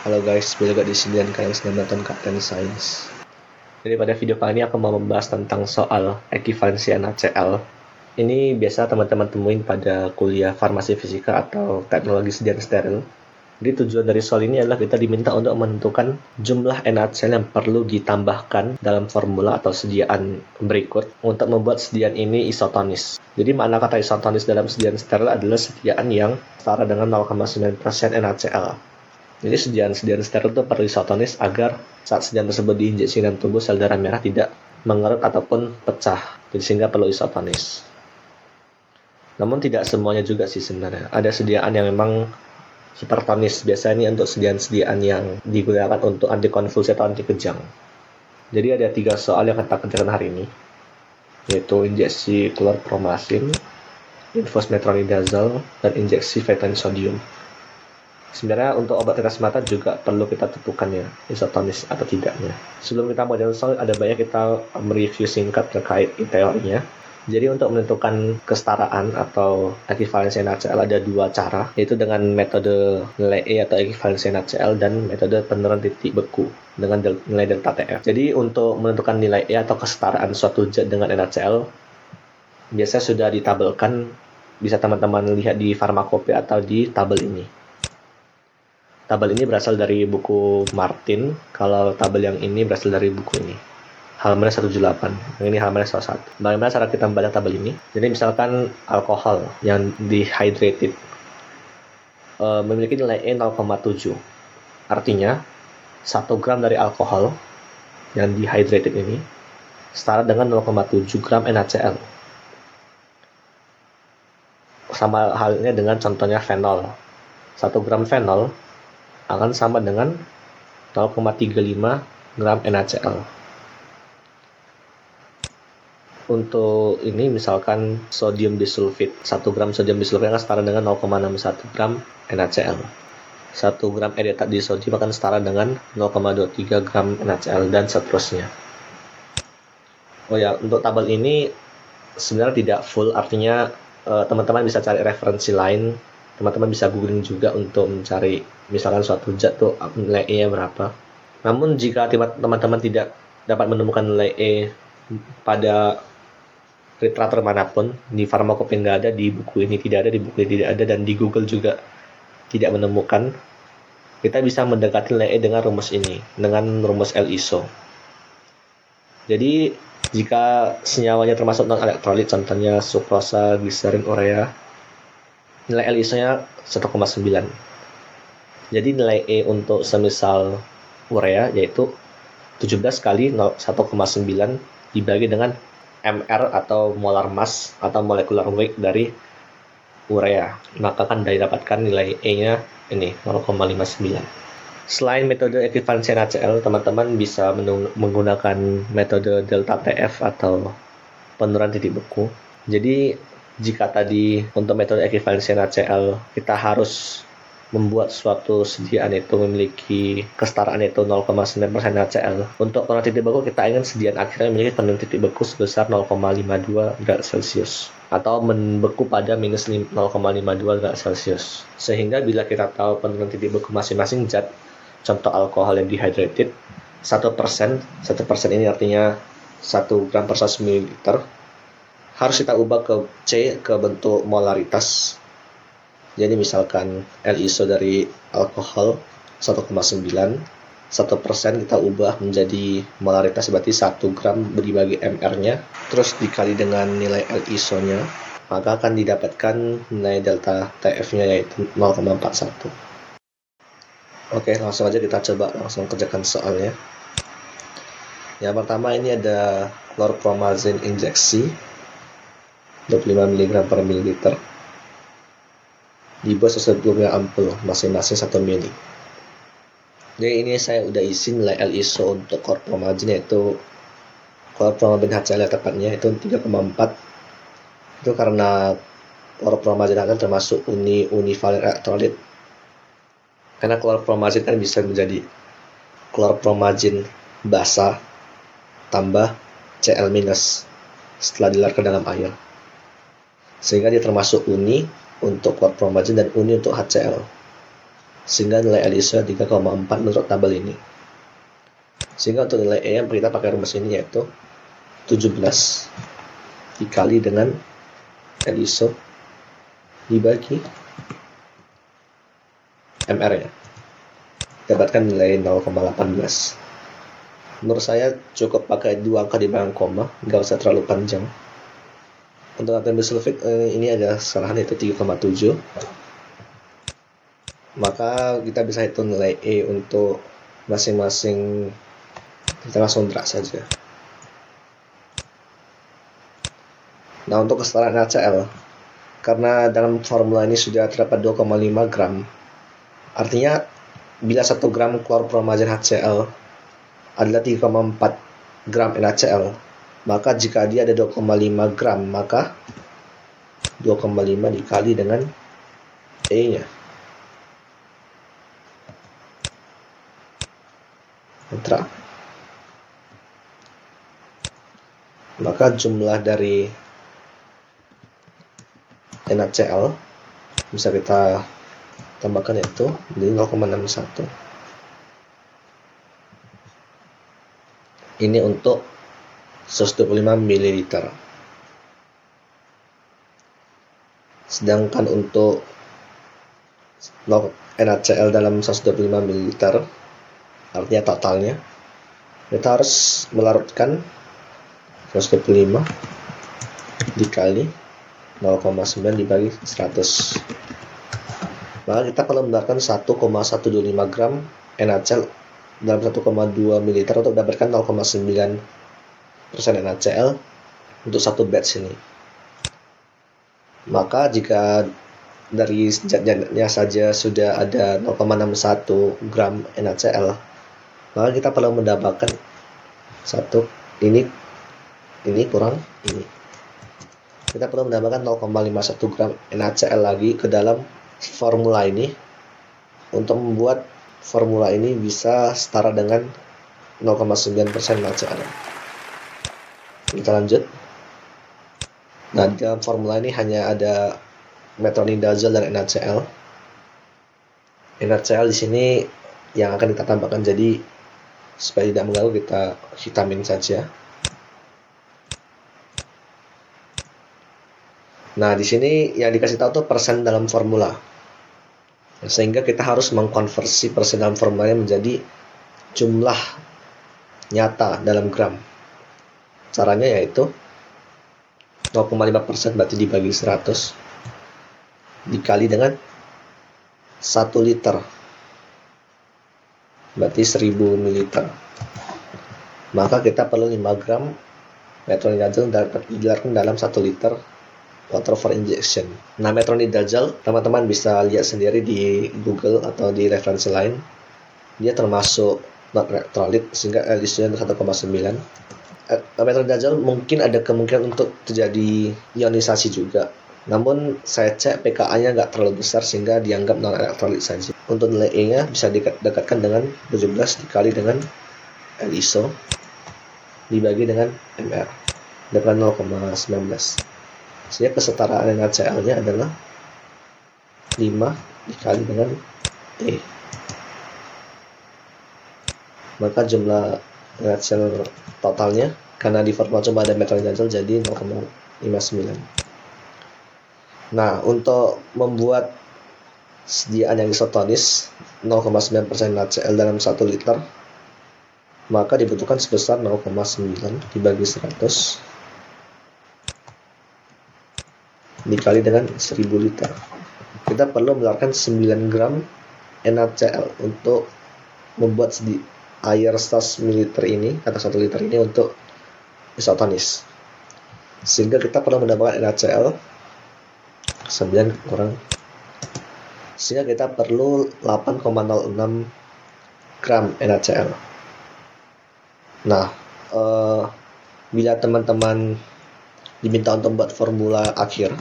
Halo guys, balik lagi di sini dan kalian sedang menonton Kapten Sains. Jadi pada video kali ini aku mau membahas tentang soal ekivalensi NaCl. Ini biasa teman-teman temuin pada kuliah farmasi fisika atau teknologi sediaan steril. Jadi tujuan dari soal ini adalah kita diminta untuk menentukan jumlah NaCl yang perlu ditambahkan dalam formula atau sediaan berikut untuk membuat sediaan ini isotonis. Jadi makna kata isotonis dalam sediaan steril adalah sediaan yang setara dengan 0,9% NaCl. Jadi sediaan steril itu perlu isotonis agar saat sediaan tersebut diinjeksi dalam tubuh sel darah merah tidak mengerut ataupun pecah. Jadi sehingga perlu isotonis. Namun tidak semuanya juga sih sebenarnya. Ada sediaan yang memang hipertonis. Biasanya ini untuk sediaan yang digunakan untuk antikonvulsi atau anti kejang. Jadi ada 3 soal yang kita kerjakan hari ini, yaitu injeksi klorpromazin, infus metronidazole, dan injeksi vitamin sodium. Sebenarnya untuk obat tetes mata juga perlu kita tentukan ya, isotonis atau tidaknya. Sebelum kita mulai soal, ada banyak kita mereview singkat terkait teorinya. Jadi untuk menentukan kesetaraan atau ekivalensi NaCl ada 2 cara, yaitu dengan metode nilai E atau ekivalensi NaCl dan metode penurunan titik beku dengan nilai delta TF. Jadi untuk menentukan nilai E atau kesetaraan suatu zat dengan NaCl, biasanya sudah ditabelkan, bisa teman-teman lihat di farmakope atau di tabel ini. Tabel ini berasal dari buku Martin, kalau tabel yang ini berasal dari buku ini. Halaman 178, yang ini halaman 101. Bagaimana cara kita membaca tabel ini? Jadi misalkan alkohol yang dehydrated memiliki nilai E 0,7. Artinya, 1 gram dari alkohol yang dehydrated ini setara dengan 0,7 gram NaCl. Sama halnya dengan contohnya fenol. 1 gram fenol akan sama dengan 0,35 gram NaCl. Untuk ini misalkan sodium disulfit, 1 gram sodium disulfit akan setara dengan 0,61 gram NaCl. 1 gram edetat disodium akan setara dengan 0,23 gram NaCl dan seterusnya. Oh ya, untuk tabel ini sebenarnya tidak full, artinya teman-teman bisa cari referensi lain. Teman-teman bisa googling juga untuk mencari misalkan suatu zat tuh nilai E-nya berapa. Namun jika teman-teman tidak dapat menemukan nilai E pada literatur manapun, di farmakope nggak ada, di buku ini tidak ada, di buku ini tidak ada, dan di Google juga tidak menemukan, kita bisa mendekati nilai E dengan rumus ini, dengan rumus L-iso. Jadi jika senyawanya termasuk non-elektrolit, contohnya sukrosa, gliserin, urea, nilai L-iso-nya 1,9. Jadi nilai E untuk semisal urea yaitu 17 kali 1,9 dibagi dengan mR atau molar mass atau molecular weight dari urea. Maka akan didapatkan nilai E-nya ini 0,59. Selain metode ekivalensi NaCl, teman-teman bisa menggunakan metode delta TF atau penurunan titik beku. Jadi jika tadi untuk metode ekivalensi NaCl kita harus membuat suatu sediaan itu memiliki kesetaraan itu 0,9% NaCl. Untuk penurunan titik beku kita ingin sediaan akhirnya memiliki penurunan titik beku sebesar 0,52 derajat Celcius atau membeku pada minus 0,52 derajat Celcius. Sehingga bila kita tahu penurunan titik beku masing-masing zat, contoh alkohol yang dehydrated, 1% ini artinya 1 gram per 100 ml, harus kita ubah ke C, ke bentuk molaritas. Jadi misalkan L-iso dari alkohol 1,9, 1% kita ubah menjadi molaritas, berarti 1 gram dibagi mR-nya, terus dikali dengan nilai L-iso-nya, maka akan didapatkan nilai delta TF-nya yaitu 0,41. Oke, langsung aja kita coba langsung kerjakan soalnya. Yang pertama ini ada klorpromazin injeksi 25 mg per mililiter dibuat sesuai dengan ampul masing-masing 1 ml. Jadi ini saya udah isi nilai L-iso untuk klorpromazin yaitu klorpromazin HCl tepatnya itu 3,4. Itu karena klorpromazin HCl termasuk univalen elektrolit. Karena klorpromazin kan bisa menjadi klorpromazin basa tambah Cl- setelah dilarutkan dalam air. Sehingga dia termasuk uni untuk klorpromazin dan uni untuk HCl. sehingga nilai L ISO 3,4 menurut tabel ini. Sehingga untuk nilai E yang kita pakai rumus ini yaitu 17 dikali dengan L ISO dibagi MR ya, dapatkan nilai 0,18. Menurut saya cukup pakai 2 angka di belakang koma, nggak usah terlalu panjang. Untuk latihan sulfit ini ada kesalahan yaitu 3,7. Maka kita bisa hitung nilai E untuk masing-masing. Kita langsung drag saja. Nah, untuk kesetaraan NaCl, karena dalam formula ini sudah terdapat 2,5 gram, artinya bila 1 gram klorpromazin HCl adalah 3,4 gram NaCl, maka jika dia ada 2,5 gram, maka 2,5 dikali dengan E-nya. Enter. Maka jumlah dari NaCl bisa kita tambahkan yaitu 0,61. Ini untuk 125 ml. Sedangkan untuk NaCl dalam 125 ml, artinya totalnya, kita harus melarutkan 125 dikali 0,9 dibagi 100. Maka kita perlu mendapatkan 1,125 gram NaCl dalam 1,2 ml untuk mendapatkan 0,9% NaCl untuk satu batch ini. Maka jika dari zat-zatnya saja sudah ada 0,61 gram NaCl, maka kita perlu mendapatkan ini kurang ini. Kita perlu menambahkan 0,51 gram NaCl lagi ke dalam formula ini untuk membuat formula ini bisa setara dengan 0,9% NaCl. Kita lanjut. Nah, di dalam formula ini hanya ada metronidazol dan NaCl. NaCl di sini yang akan kita tambahkan, jadi supaya tidak mengganggu kita vitamin saja. Nah, di sini yang dikasih tahu tuh persen dalam formula. Sehingga kita harus mengkonversi persen dalam formulanya menjadi jumlah nyata dalam gram. Caranya yaitu 0,5% berarti dibagi 100 dikali dengan 1 liter. Berarti 1000 ml. Maka kita perlu 5 gram metronidazol dapat digelarkan dalam 1 liter water for injection. Nah, metronidazol teman-teman bisa lihat sendiri di Google atau di referensi lain. Dia termasuk not elektrolit sehingga L ISO-nya 1,9. Metronidazol mungkin ada kemungkinan untuk terjadi ionisasi juga. Namun saya cek pKa-nya nggak terlalu besar sehingga dianggap non elektrolit saja. Untuk nilai E-nya bisa didekatkan dengan 17 dikali dengan L ISO dibagi dengan MR dapat 0,19. Sehingga kesetaraan NaCl-nya adalah 5 dikali dengan E. Maka jumlah NaCl totalnya, karena di formula cuma ada metronidazol, jadi 0,59. Nah, untuk membuat sediaan yang isotonis 0,9% NaCl dalam 1 liter, maka dibutuhkan sebesar 0,9 dibagi 100 dikali dengan 1000 liter. Kita perlu mengeluarkan 9 gram NaCl untuk membuat air 100 ml ini atau 1 liter ini untuk isotonis. Sehingga kita perlu mendapatkan NaCl 9 kurang. Sehingga kita perlu 8,06 gram NaCl. Nah, bila teman-teman diminta untuk membuat formula akhir,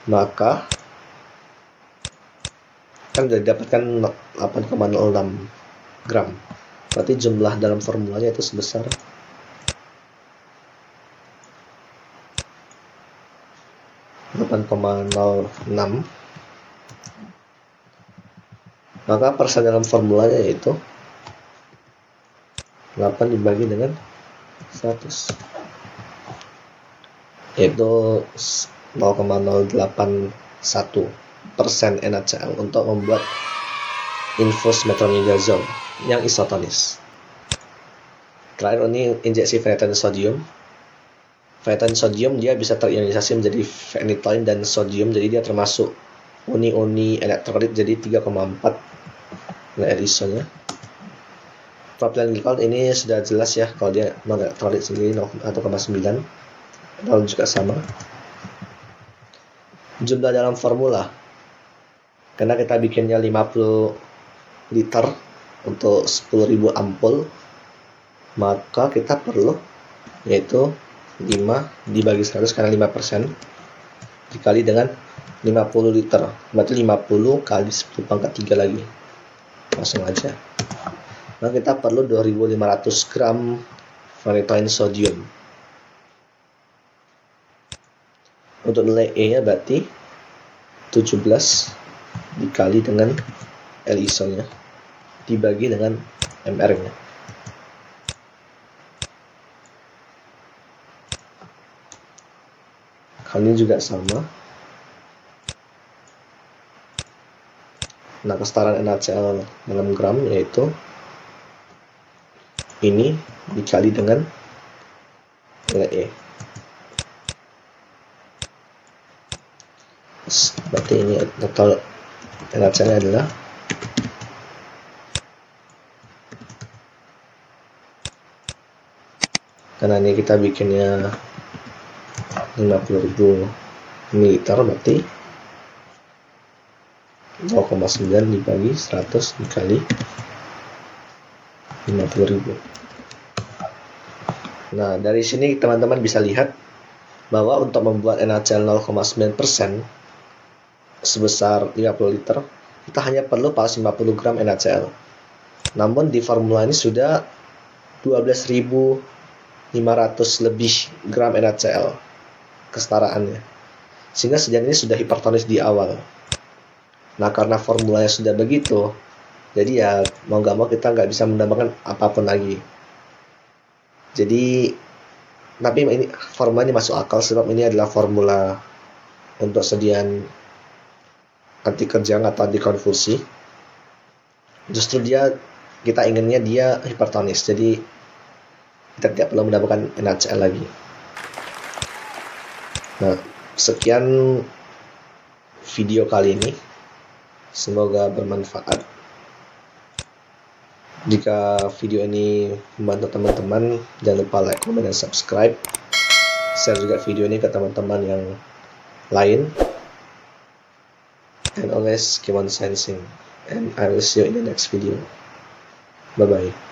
maka kan sudah didapatkan 8,06 gram. Berarti jumlah dalam formulanya itu sebesar 8,06 Maka persen dalam formulanya yaitu 8 dibagi dengan 100, yaitu 0,081% NaCl untuk membuat infus metronidazole yang isotonis. Terakhir ini injeksi phenytoin sodium. Phenytoin sodium dia bisa terionisasi menjadi phenytoin dan sodium, jadi dia termasuk uni-uni elektrolit, jadi 3,4 nilai isonya. Propylen glikol ini sudah jelas ya, kalau dia non elektrolit sendiri 1,9, lalu juga sama. Jumlah dalam formula, karena kita bikinnya 50 liter untuk 10.000 ampul, maka kita perlu yaitu 5 dibagi 100 karena 5% dikali dengan 50 liter, berarti 50 kali 10 pangkat 3 lagi, langsung aja. Nah, kita perlu 2.500 gram phenytoin sodium. Untuk nilai E nya berarti 17 dikali dengan L isonya dibagi dengan MR nya. Kali ini juga sama. Nah, kesetaraan NaCl dalam gram yaitu ini dikali dengan nilai E. Berarti ini total NaCl adalah 50.000, karena ini kita bikinnya 50.000 ml, berarti 0,9 dibagi 100 dikali 50.000. Nah, dari sini teman-teman bisa lihat bahwa untuk membuat NaCl 0,9% sebesar 50 liter, kita hanya perlu pas 50 gram NaCl. Namun di formula ini sudah 12.500 lebih gram NaCl kesetaraannya, sehingga sejalan ini sudah hipertonis di awal. Nah, karena formulanya sudah begitu, jadi ya mau nggak mau kita nggak bisa menambahkan apapun lagi. Jadi, tapi ini formula ini masuk akal sebab ini adalah formula untuk sediaan anti kejang atau anti konvulsi. Justru kita inginnya dia hipertonis, jadi kita tidak perlu menambahkan NaCl lagi. Nah, sekian video kali ini. Semoga bermanfaat. Jika video ini membantu teman-teman, jangan lupa like, comment, dan subscribe. Share juga video ini ke teman-teman yang lain. And always keep on sensing. And I will see you in the next video. Bye-bye.